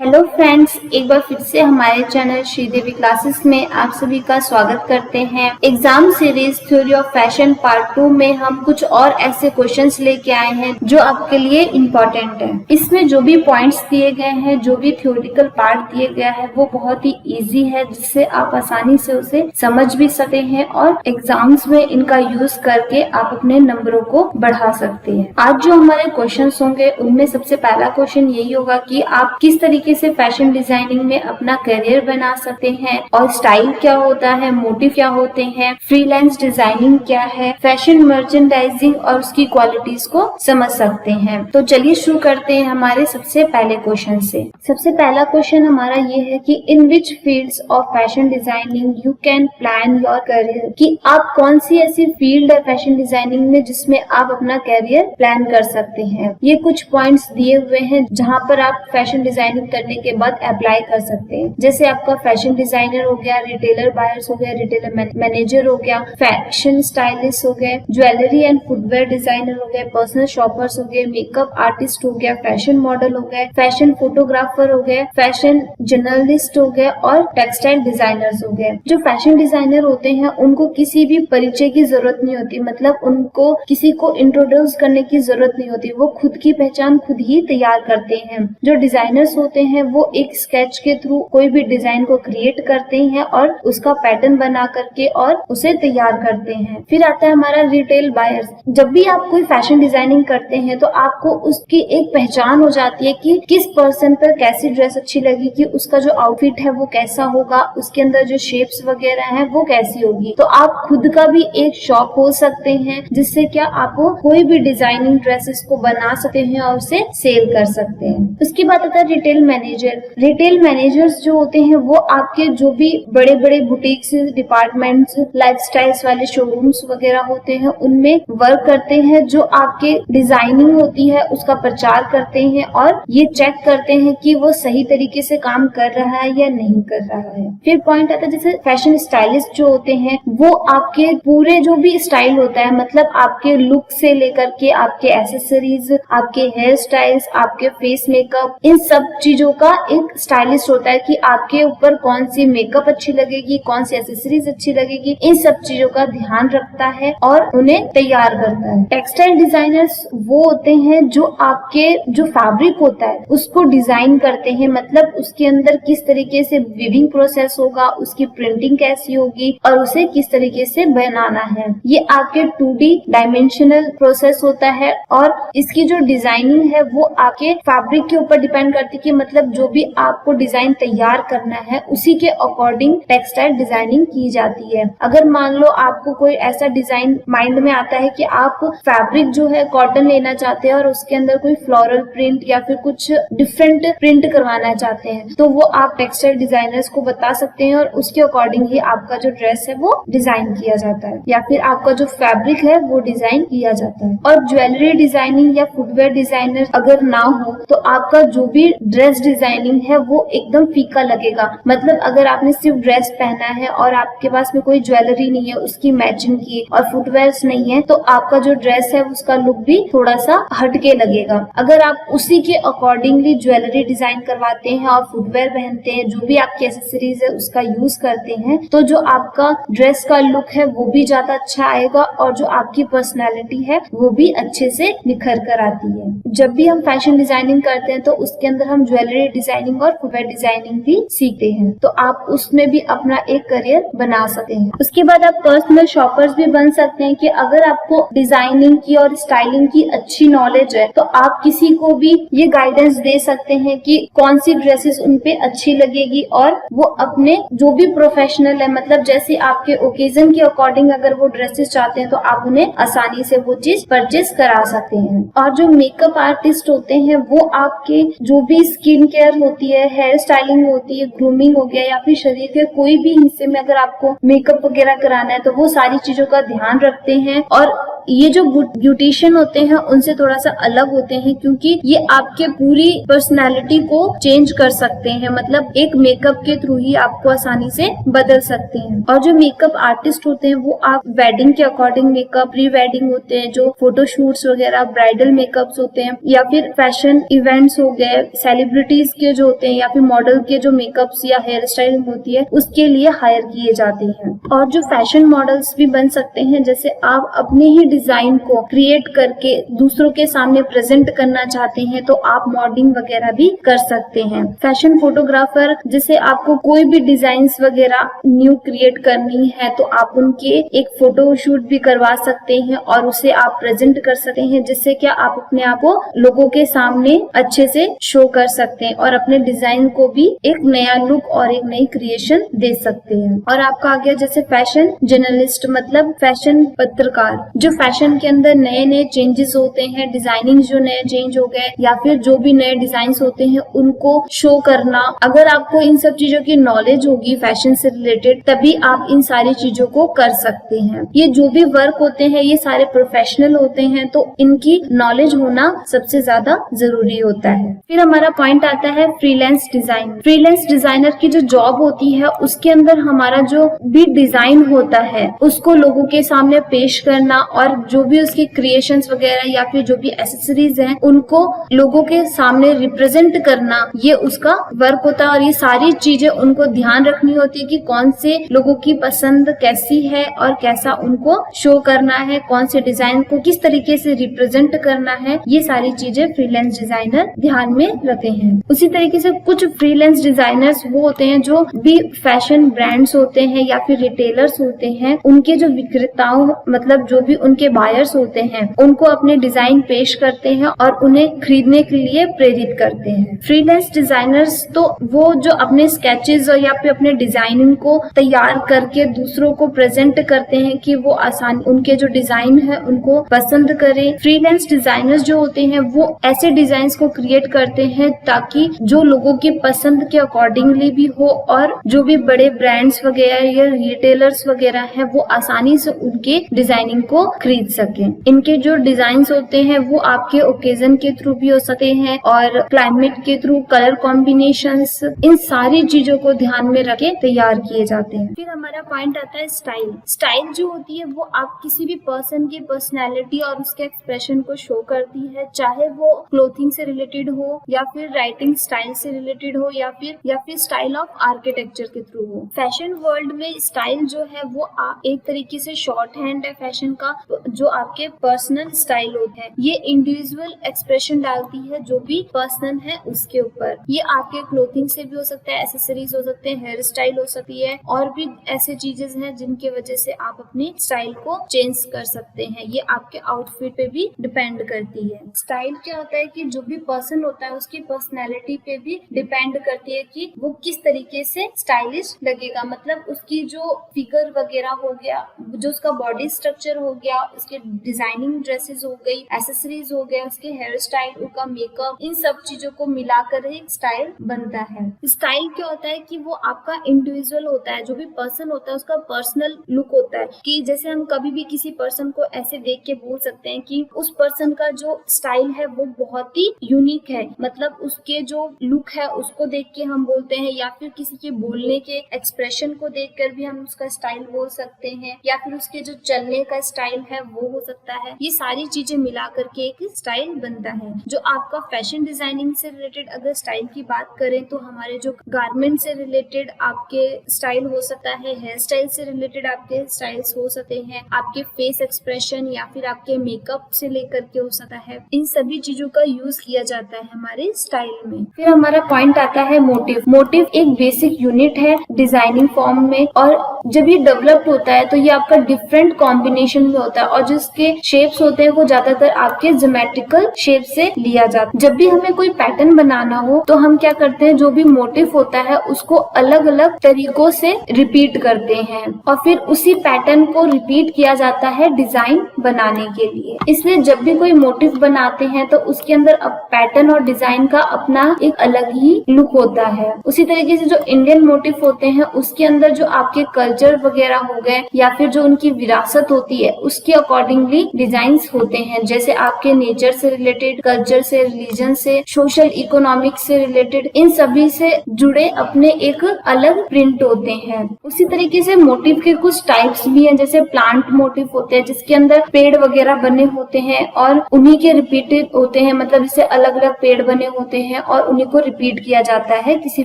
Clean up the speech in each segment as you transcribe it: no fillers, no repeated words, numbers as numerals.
Hello friends, एक बार फिर से हमारे चैनल श्रीदेवी क्लासेस में आप सभी का स्वागत करते हैं। Exam series theory of fashion part 2 में हम कुछ और ऐसे क्वेश्चंस लेके आए हैं जो आपके लिए इम्पोर्टेंट है। इसमें जो भी पॉइंट्स दिए गए हैं, जो भी थ्योरेटिकल पार्ट दिए गया है, वो बहुत ही इजी है, जिससे आप आसानी से उसे समझ भी सकते हैं और एग्जाम्स में इनका यूज करके आप अपने नंबरों को बढ़ा सकते हैं। आज जो हमारे क्वेश्चन होंगे उनमें सबसे पहला क्वेश्चन यही होगा कि आप किस तरीके से फैशन डिजाइनिंग में अपना करियर बना सकते हैं और स्टाइल क्या होता है, मोटिव क्या होते हैं, फ्रीलांस डिजाइनिंग क्या है, फैशन मर्चेंडाइजिंग और उसकी क्वालिटीज को समझ सकते हैं। तो चलिए शुरू करते हैं हमारे सबसे पहले क्वेश्चन से। सबसे पहला क्वेश्चन हमारा ये है कि in which fields of fashion designing you can plan your career, कि आप कौन सी ऐसी फील्ड है फैशन डिजाइनिंग में जिसमें आप अपना करियर प्लान कर सकते हैं। ये कुछ पॉइंट्स दिए हुए हैं जहाँ पर आप फैशन डिजाइनिंग करने के बाद अप्लाई कर सकते हैं। जैसे आपका फैशन डिजाइनर हो गया, रिटेलर बायर्स हो गया, रिटेलर मैनेजर हो गया, फैशन स्टाइलिस्ट हो गए, ज्वेलरी एंड फुटवेयर डिजाइनर हो गए, पर्सनल शॉपर्स हो गए, मेकअप आर्टिस्ट हो गया, फैशन मॉडल हो गए, फैशन फोटोग्राफर हो गए, फैशन जर्नलिस्ट हो गए और टेक्सटाइल डिजाइनर्स हो गए। जो फैशन डिजाइनर होते हैं उनको किसी भी परिचय की जरूरत नहीं होती, मतलब उनको किसी को इंट्रोड्यूस करने की जरूरत नहीं होती, वो खुद की पहचान खुद ही तैयार करते हैं। जो डिजाइनर्स होते हैं वो एक स्केच के थ्रू कोई भी डिजाइन को क्रिएट करते हैं और उसका पैटर्न बना करके और उसे तैयार करते हैं। फिर आता है हमारा रिटेल बायर्स। जब भी आप कोई फैशन डिजाइनिंग करते हैं तो आपको उसकी एक पहचान हो जाती है कि किस पर्सन पर कैसी ड्रेस अच्छी लगेगी, उसका जो आउटफिट है वो कैसा होगा, उसके अंदर जो शेप्स वगैरह है वो कैसी होगी। तो आप खुद का भी एक शॉप हो सकते हैं जिससे क्या आप कोई भी डिजाइनिंग ड्रेसेस को बना सकते हैं और उसे सेल कर सकते हैं। उसके बाद आता है रिटेल मैनेजर। रिटेल मैनेजर्स जो होते हैं वो आपके जो भी बड़े बड़े बुटीक्स, डिपार्टमेंट्स, लाइफस्टाइल्स वाले शोरूम्स वगैरह होते हैं उनमें वर्क करते हैं, जो आपके डिजाइनिंग होती है उसका प्रचार करते हैं और ये चेक करते हैं कि वो सही तरीके से काम कर रहा है या नहीं कर रहा है। फिर पॉइंट आता है जैसे फैशन स्टाइलिस्ट जो होते हैं वो आपके पूरे जो भी स्टाइल होता है, मतलब आपके लुक से लेकर के आपके एसेसरीज, आपके हेयर स्टाइल्स, आपके फेस मेकअप, इन सब चीजों का एक स्टाइलिस्ट होता है कि आपके ऊपर कौन सी मेकअप अच्छी लगेगी, कौन सी एसेसरीज अच्छी लगेगी, इन सब चीजों का ध्यान रखता है और उन्हें तैयार करता है। टेक्सटाइल डिजाइनर्स वो होते हैं जो आपके जो फैब्रिक होता है उसको डिजाइन करते हैं, मतलब उसके अंदर किस तरीके से वीविंग प्रोसेस होगा, उसकी प्रिंटिंग कैसी होगी और उसे किस तरीके से बनाना है। ये आपके 2D डायमेंशनल प्रोसेस होता है और इसकी जो डिजाइनिंग है वो आपके फैब्रिक के ऊपर डिपेंड करती है कि मतलब जो भी आपको डिजाइन तैयार करना है उसी के अकॉर्डिंग टेक्सटाइल डिजाइनिंग की जाती है। अगर मान लो आपको कोई ऐसा डिजाइन माइंड में आता है कि आप फैब्रिक जो है कॉटन लेना चाहते हैं और उसके अंदर कोई फ्लोरल प्रिंट या फिर कुछ डिफरेंट प्रिंट करवाना चाहते हैं, तो वो आप टेक्सटाइल डिजाइनर्स को बता सकते हैं और उसके अकॉर्डिंग ही आपका जो ड्रेस है वो डिजाइन किया जाता है या फिर आपका जो फैब्रिक है वो डिजाइन किया जाता है। और ज्वेलरी डिजाइनिंग या फुटवेयर डिजाइनर अगर ना हो तो आपका जो भी ड्रेस डिजाइनिंग है वो एकदम फीका लगेगा। मतलब अगर आपने सिर्फ ड्रेस पहना है और आपके पास में कोई ज्वेलरी नहीं है उसकी मैचिंग की और फुटवेयर्स नहीं है तो आपका जो ड्रेस है उसका लुक भी थोड़ा सा हटके लगेगा। अगर आप उसी के अकॉर्डिंगली ज्वेलरी डिजाइन करवाते हैं और फुटवेयर पहनते हैं, जो भी आपकी एसेसरीज है उसका यूज करते हैं, तो जो आपका ड्रेस का लुक है वो भी ज्यादा अच्छा आएगा और जो आपकी पर्सनैलिटी है वो भी अच्छे से निखर कर आती है। जब भी हम फैशन डिजाइनिंग करते हैं तो उसके अंदर हम ज्वेलरी डिजाइनिंग और फुटवेयर डिजाइनिंग भी सीखते हैं, तो आप उसमें भी अपना एक करियर बना सकते हैं। उसके बाद आप पर्सनल शॉपर्स भी बन सकते हैं कि अगर आपको डिजाइनिंग की और स्टाइलिंग की अच्छी नॉलेज है तो आप किसी को भी ये गाइडेंस दे सकते हैं कि कौन सी ड्रेसेस उन पे अच्छी लगेगी और वो अपने जो भी प्रोफेशनल है, मतलब जैसे आपके ओकेजन के अकॉर्डिंग अगर वो ड्रेसेस चाहते हैं तो आप उन्हें आसानी से वो चीज परचेज करा सकते हैं। और जो मेकअप आर्टिस्ट होते हैं वो आपके जो भी स्किन केयर होती है, हेयर स्टाइलिंग होती है, ग्रूमिंग हो गया या फिर शरीर के कोई भी हिस्से में अगर आपको मेकअप वगैरह कराना है तो वो सारी चीजों का ध्यान रखते हैं और ये जो ब्यूटिशियन होते हैं उनसे थोड़ा सा अलग होते हैं, क्योंकि ये आपके पूरी पर्सनालिटी को चेंज कर सकते हैं। मतलब एक मेकअप के थ्रू ही आपको आसानी से बदल सकते हैं। और जो मेकअप आर्टिस्ट होते हैं वो आप वेडिंग के अकॉर्डिंग मेकअप, प्री वेडिंग होते हैं जो फोटोशूट्स वगैरह, ब्राइडल मेकअप्स होते हैं, या फिर फैशन इवेंट्स हो गए, सेलिब्रिटीज के जो होते हैं, या फिर मॉडल के जो मेकअप्स या हेयर स्टाइलिंग होती है उसके लिए हायर किए जाते हैं। और जो फैशन मॉडल्स भी बन सकते हैं, जैसे आप अपने ही डिजाइन को क्रिएट करके दूसरों के सामने प्रेजेंट करना चाहते हैं तो आप मॉडलिंग वगैरह भी कर सकते हैं। फैशन फोटोग्राफर, जैसे आपको कोई भी डिजाइन्स वगैरह न्यू क्रिएट करनी है तो आप उनके एक फोटो शूट भी करवा सकते हैं और उसे आप प्रेजेंट कर सकते हैं, जिससे क्या आप अपने आप को लोगों के सामने अच्छे से शो कर सकते हैं और अपने डिजाइन को भी एक नया लुक और एक नई क्रिएशन दे सकते हैं। और आपका आ गया जैसे फैशन जर्नलिस्ट, मतलब फैशन पत्रकार, जो फैशन के अंदर नए नए चेंजेस होते हैं, डिजाइनिंग जो नए चेंज हो गए या फिर जो भी नए डिजाइन होते हैं उनको शो करना। अगर आपको इन सब चीजों की नॉलेज होगी फैशन से रिलेटेड, तभी आप इन सारी चीजों को कर सकते हैं। ये जो भी वर्क होते हैं ये सारे प्रोफेशनल होते हैं, तो इनकी नॉलेज होना सबसे ज्यादा जरूरी होता है। फिर हमारा पॉइंट आता है फ्रीलांस डिजाइन। फ्रीलांस डिजाइनर की जो जॉब होती है उसके अंदर हमारा जो भी डिजाइन होता है उसको लोगों के सामने पेश करना और जो भी उसकी क्रिएशंस वगैरह या फिर जो भी एसेसरीज हैं उनको लोगों के सामने रिप्रेजेंट करना, ये उसका वर्क होता है। और ये सारी चीजें उनको ध्यान रखनी होती है कि कौन से लोगों की पसंद कैसी है और कैसा उनको शो करना है, कौन से डिजाइन को किस तरीके से रिप्रेजेंट करना है, ये सारी चीजें फ्रीलांस डिजाइनर ध्यान में रखते हैं। उसी तरीके से कुछ फ्रीलांस डिजाइनर्स वो होते हैं जो भी फैशन ब्रांड्स होते हैं या फिर रिटेलर्स होते हैं, उनके जो विक्रेताओं, मतलब जो भी उनके बायर्स होते हैं, उनको अपने डिजाइन पेश करते हैं और उन्हें खरीदने के लिए प्रेरित करते हैं। फ्रीलांस डिजाइनर्स तो वो जो अपने स्केचेस या फिर अपने डिजाइनिंग को तैयार करके दूसरों को प्रेजेंट करते हैं कि वो आसान उनके जो डिजाइन है उनको पसंद करें। फ्रीलांस डिजाइनर्स जो होते हैं वो ऐसे डिजाइन्स को क्रिएट करते हैं ताकि जो लोगों की पसंद के अकॉर्डिंगली भी हो और जो भी बड़े ब्रांड्स वगैरह या रिटेलर्स वगैरह हैं वो आसानी से उनके डिजाइनिंग को खरीद सकें। इनके जो डिजाइन्स होते हैं वो आपके ओकेजन के थ्रू भी हो सकते हैं और क्लाइमेट के थ्रू, कलर कॉम्बिनेशंस, इन सारी चीजों को ध्यान में रख के तैयार किए जाते हैं। फिर हमारा पॉइंट आता है स्टाइल। स्टाइल जो होती है वो आप किसी भी पर्सन की पर्सनैलिटी और उसके एक्सप्रेशन को शो करती है, चाहे वो क्लोथिंग से रिलेटेड हो या फिर राइटिंग स्टाइल से रिलेटेड हो या फिर स्टाइल ऑफ आर्किटेक्चर के थ्रू हो। फैशन वर्ल्ड में स्टाइल जो है वो एक तरीके से शॉर्ट हैंड है फैशन का, जो आपके पर्सनल स्टाइल होते हैं। ये इंडिविजुअल एक्सप्रेशन डालती है जो भी पर्सन है उसके ऊपर। ये आपके क्लोथिंग से भी हो सकता है, एसेसरीज हो सकते हैं, हेयर स्टाइल हो सकती है, और भी ऐसे चीजेस हैं जिनके वजह से आप अपने स्टाइल को चेंज कर सकते हैं। ये आपके आउटफिट पे भी डिपेंड करती है। स्टाइल क्या होता है कि जो भी पर्सन होता है उसकी पर्सनैलिटी पे भी डिपेंड करती है कि वो किस तरीके से स्टाइलिश लगेगा। मतलब उसकी जो फिगर वगैरह हो गया, जो उसका बॉडी स्ट्रक्चर हो गया, उसके डिजाइनिंग ड्रेसेस हो गई, एसेसरीज हो गए, उसके हेयर स्टाइल, उसका मेकअप, इन सब चीजों को मिलाकर एक स्टाइल बनता है। स्टाइल क्या होता है कि वो आपका इंडिविजुअल होता है, जो भी पर्सन होता है उसका पर्सनल लुक होता है। कि जैसे हम कभी भी किसी पर्सन को ऐसे देख के बोल सकते हैं कि उस पर्सन का जो स्टाइल है वो बहुत ही यूनिक है, मतलब उसके जो लुक है उसको देख के हम बोलते हैं, या फिर किसी के बोलने के एक्सप्रेशन को देखकर भी हम उसका स्टाइल बोल सकते हैं, या फिर उसके जो चलने का स्टाइल है वो हो सकता है। ये सारी चीजें मिला करके एक स्टाइल बनता है। जो आपका फैशन डिजाइनिंग से रिलेटेड अगर स्टाइल की बात करें तो हमारे जो गारमेंट से रिलेटेड आपके स्टाइल हो सकता है, हेयर स्टाइल से रिलेटेड आपके स्टाइल्स हो सकते हैं, आपके फेस एक्सप्रेशन या फिर आपके मेकअप से लेकर के हो सकता है। इन सभी चीजों का यूज किया जाता है हमारे स्टाइल में। फिर हमारा पॉइंट आता है मोटिव। मोटिव एक बेसिक यूनिट है डिजाइनिंग फॉर्म में, और जब ये डेवलप्ड होता है तो ये आपका डिफरेंट कॉम्बिनेशन में होता है, और जिसके शेप्स होते हैं वो ज्यादातर आपके ज्योमेट्रिकल शेप से लिया जाता है। जब भी हमें कोई पैटर्न बनाना हो तो हम क्या करते हैं, जो भी मोटिव होता है उसको अलग अलग तरीकों से रिपीट करते हैं और फिर उसी पैटर्न को रिपीट किया जाता है डिजाइन बनाने के लिए। इसलिए जब भी कोई मोटिव बनाते हैं तो उसके अंदर अब पैटर्न और डिजाइन का अपना एक अलग ही लुक होता है। उसी तरीके से जो इंडियन मोटिव होते हैं उसके अंदर जो आपके कल्चर वगैरह हो गए या फिर जो उनकी विरासत होती है उसके उसके अकॉर्डिंगली डिजाइन्स होते हैं, जैसे आपके नेचर से रिलेटेड, कल्चर से, रिलीजन से, सोशल इकोनॉमिक से रिलेटेड, इन सभी से जुड़े अपने एक अलग प्रिंट होते हैं। उसी तरीके से मोटिव के कुछ टाइप्स भी हैं, जैसे प्लांट मोटिव होते हैं जिसके अंदर पेड़ वगैरह बने होते हैं और उन्हीं के रिपीटेड होते हैं, मतलब इससे अलग अलग पेड़ बने होते हैं और उन्हीं को रिपीट किया जाता है किसी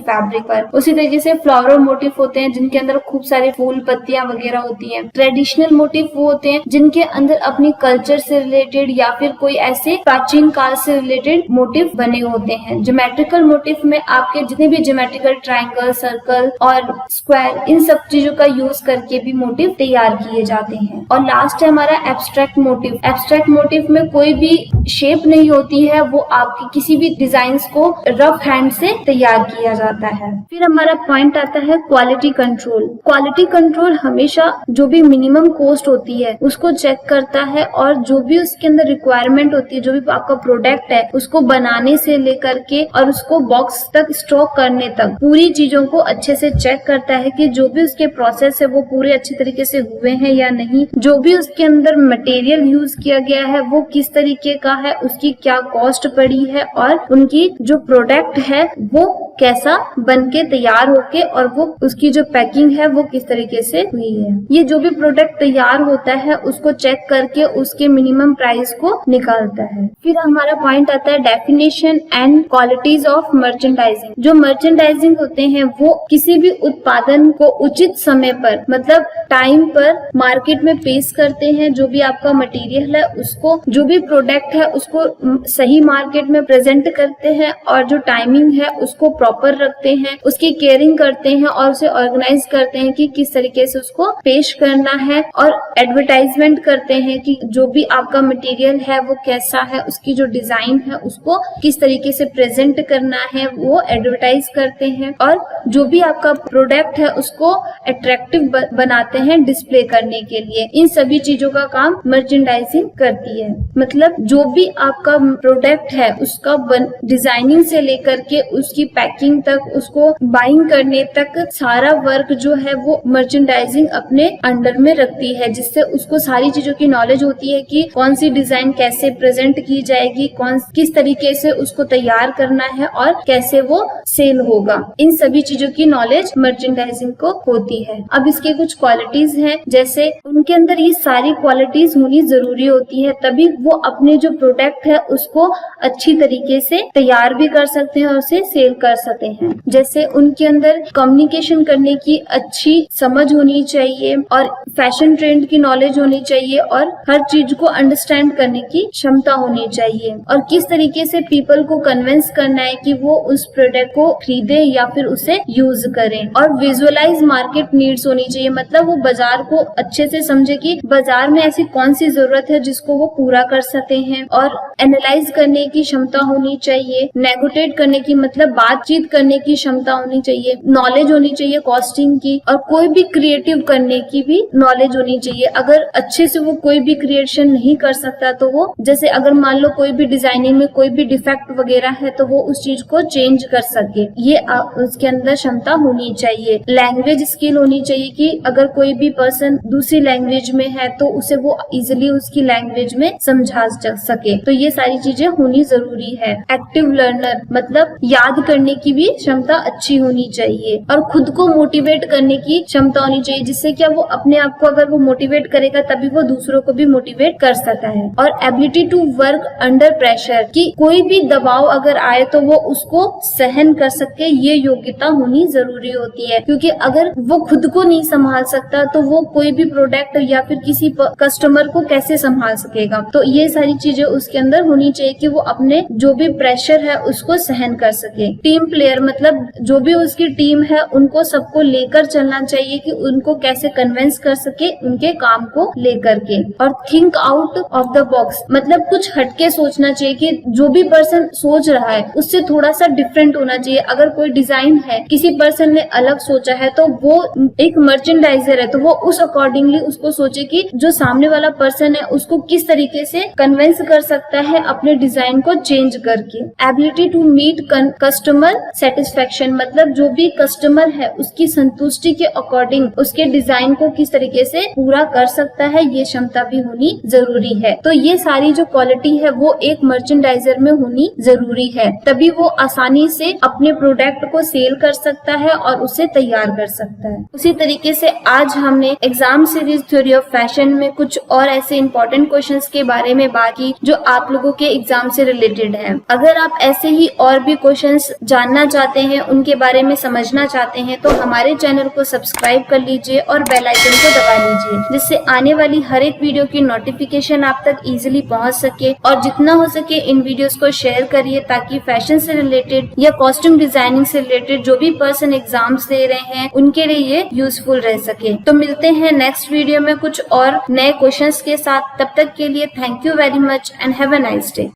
फैब्रिक पर। उसी तरीके से फ्लावर मोटिव होते हैं जिनके अंदर खूब सारे फूल पत्तियां वगैरह होती हैं। ट्रेडिशनल मोटिव वो होते हैं जिनके अंदर अपनी कल्चर से रिलेटेड या फिर कोई ऐसे प्राचीन काल से रिलेटेड मोटिव बने होते हैं। ज्योमेट्रिकल मोटिव में आपके जितने भी ज्योमेट्रिकल ट्रायंगल, सर्कल और स्क्वायर, इन सब चीजों का यूज करके भी मोटिव तैयार किए जाते हैं। और लास्ट है हमारा एब्स्ट्रैक्ट मोटिव। एब्स्ट्रैक्ट मोटिव में कोई भी शेप नहीं होती है, वो आपके किसी भी डिजाइन को रफ हैंड से तैयार किया जाता है। फिर हमारा पॉइंट आता है क्वालिटी कंट्रोल। क्वालिटी कंट्रोल हमेशा जो भी मिनिमम कॉस्ट होती है उसको चेक करता है और जो भी उसके अंदर रिक्वायरमेंट होती है, जो भी आपका प्रोडक्ट है उसको बनाने से लेकर के और उसको बॉक्स तक स्टॉक करने तक पूरी चीजों को अच्छे से चेक करता है कि जो भी उसके प्रोसेस है वो पूरे अच्छे तरीके से हुए हैं या नहीं, जो भी उसके अंदर मटेरियल यूज किया गया है वो किस तरीके का है, उसकी क्या कॉस्ट पड़ी है और उनकी जो प्रोडक्ट है वो कैसा बनके तैयार होके और वो उसकी जो पैकिंग है वो किस तरीके से हुई है। ये जो भी प्रोडक्ट तैयार होता है उसको चेक करके उसके मिनिमम प्राइस को निकालता है। फिर हमारा पॉइंट आता है definition and qualities of merchandising. जो मर्चेंडाइजिंग होते हैं वो किसी भी उत्पादन को उचित समय पर, मतलब टाइम पर मार्केट में पेश करते हैं। जो भी आपका मटेरियल है उसको, जो भी प्रोडक्ट है उसको सही मार्केट में प्रेजेंट करते हैं और जो टाइमिंग है उसको प्रॉपर रखते हैं, उसकी केयरिंग करते हैं और उसे ऑर्गेनाइज करते हैं कि किस तरीके से उसको पेश करना है और एडवर्टाइजमेंट करते हैं कि जो भी आपका मटेरियल है वो कैसा है, उसकी जो डिजाइन है उसको किस तरीके से प्रेजेंट करना है वो एडवर्टाइज करते हैं और जो भी आपका प्रोडक्ट है उसको अट्रैक्टिव बनाते हैं डिस्प्ले करने के लिए। इन सभी चीजों का काम मर्चेंडाइजिंग करती है। मतलब जो भी आपका प्रोडक्ट है उसका डिजाइनिंग से लेकर के उसकी पैकिंग तक, उसको बाइंग करने तक सारा वर्क जो है वो मर्चेंडाइजिंग अपने अंडर में रखती है, जिससे उसको सारी चीजों की नॉलेज होती है कि कौन सी डिजाइन कैसे प्रेजेंट की जाएगी, किस तरीके से उसको तैयार करना है और कैसे वो सेल होगा। इन सभी चीजों की नॉलेज मर्चेंडाइजिंग को होती है। अब इसके कुछ क्वालिटीज हैं, जैसे उनके अंदर ये सारी क्वालिटीज होनी जरूरी होती है, तभी वो अपने जो प्रोडक्ट है उसको अच्छी तरीके से तैयार भी कर सकते हैं और उसे सेल कर सकते हैं। जैसे उनके अंदर कम्युनिकेशन करने की अच्छी समझ होनी चाहिए और फैशन ट्रेंड की नॉलेज होनी चाहिए और हर चीज को अंडरस्टैंड करने की क्षमता होनी चाहिए और किस तरीके से पीपल को कन्विंस करना है कि वो उस प्रोडक्ट को खरीदे या फिर उसे यूज करें। और विजुअलाइज मार्केट नीड्स होनी चाहिए, मतलब वो बाजार को अच्छे से समझे कि बाजार में ऐसी कौन सी जरूरत है जिसको वो पूरा कर सकते हैं। और एनालाइज करने की क्षमता होनी चाहिए, नेगोशिएट करने की, मतलब बातचीत करने की क्षमता होनी चाहिए, नॉलेज होनी चाहिए कॉस्टिंग की, और कोई भी क्रिएटिव करने की भी नॉलेज होनी चाहिए। अगर अच्छे से वो कोई भी क्रिएशन नहीं कर सकता तो वो, जैसे अगर मान लो कोई भी डिजाइनिंग में कोई भी डिफेक्ट वगैरह है तो वो उस चीज को चेंज कर सके, ये उसके अंदर क्षमता होनी चाहिए। लैंग्वेज स्किल होनी चाहिए कि अगर कोई भी पर्सन दूसरी लैंग्वेज में है तो उसे वो इजिली उसकी लैंग्वेज में समझा सके, तो ये सारी चीजें होनी जरूरी है। एक्टिव लर्नर, मतलब याद करने की भी क्षमता अच्छी होनी चाहिए और खुद को मोटिवेट करने की क्षमता होनी चाहिए, जिससे क्या वो अपने आप को अगर वो मोटिवेट करेगा तभी वो दूसरों को भी मोटिवेट कर सकता है। और ability to work under pressure, कि कोई भी दबाव अगर आए तो वो उसको सहन कर सके, ये योग्यता होनी जरूरी होती है। क्योंकि अगर वो खुद को नहीं संभाल सकता तो वो कोई भी प्रोडक्ट या फिर किसी कस्टमर को कैसे संभाल सकेगा। तो ये सारी चीजें उसके अंदर होनी चाहिए कि वो अपने जो भी प्रेशर है उसको सहन कर सके। टीम प्लेयर, मतलब जो भी उसकी टीम है उनको सबको लेकर चलना चाहिए कि उनको कैसे कन्विंस कर सके उनके काम को लेकर के। और think out of the box, मतलब कुछ हटके सोचना चाहिए कि जो भी पर्सन सोच रहा है उससे थोड़ा सा डिफरेंट होना चाहिए। अगर कोई डिजाइन है किसी पर्सन ने अलग सोचा है तो वो एक मर्चेंडाइजर है तो वो उस अकॉर्डिंगली उसको सोचे कि जो सामने वाला पर्सन है उसको किस तरीके से कन्विंस कर सकता है अपने डिजाइन को चेंज करके। Ability to meet customer satisfaction, मतलब जो भी कस्टमर है उसकी संतुष्टि के अकॉर्डिंग उसके डिजाइन को किस तरीके से पूरा कर सकता है, ये क्षमता भी होनी जरूरी है। तो ये सारी जो क्वालिटी है वो एक मर्चेंडाइजर में होनी जरूरी है, तभी वो आसानी से अपने प्रोडक्ट को सेल कर सकता है और उसे तैयार कर सकता है। उसी तरीके से आज हमने exam series theory of fashion में कुछ और ऐसे इंपॉर्टेंट क्वेश्चंस के बारे में बात की जो आप लोगों के एग्जाम से रिलेटेड है। अगर आप ऐसे ही और भी क्वेश्चंस जानना चाहते हैं, उनके बारे में समझना चाहते हैं, तो हमारे चैनल को सब्सक्राइब कर लीजिए और बेल आइकन को दबा लीजिए, जिससे आने वाली हर एक वीडियो की नोटिफिकेशन आप तक इजीली पहुंच सके। और जितना हो सके इन वीडियोस को शेयर करिए ताकि फैशन से रिलेटेड या कॉस्ट्यूम डिजाइनिंग से रिलेटेड जो भी पर्सन एग्जाम्स दे रहे हैं उनके लिए ये यूजफुल रह सके। तो मिलते हैं नेक्स्ट वीडियो में कुछ और नए क्वेश्चंस के साथ। तब तक के लिए thank you very much and have a nice day.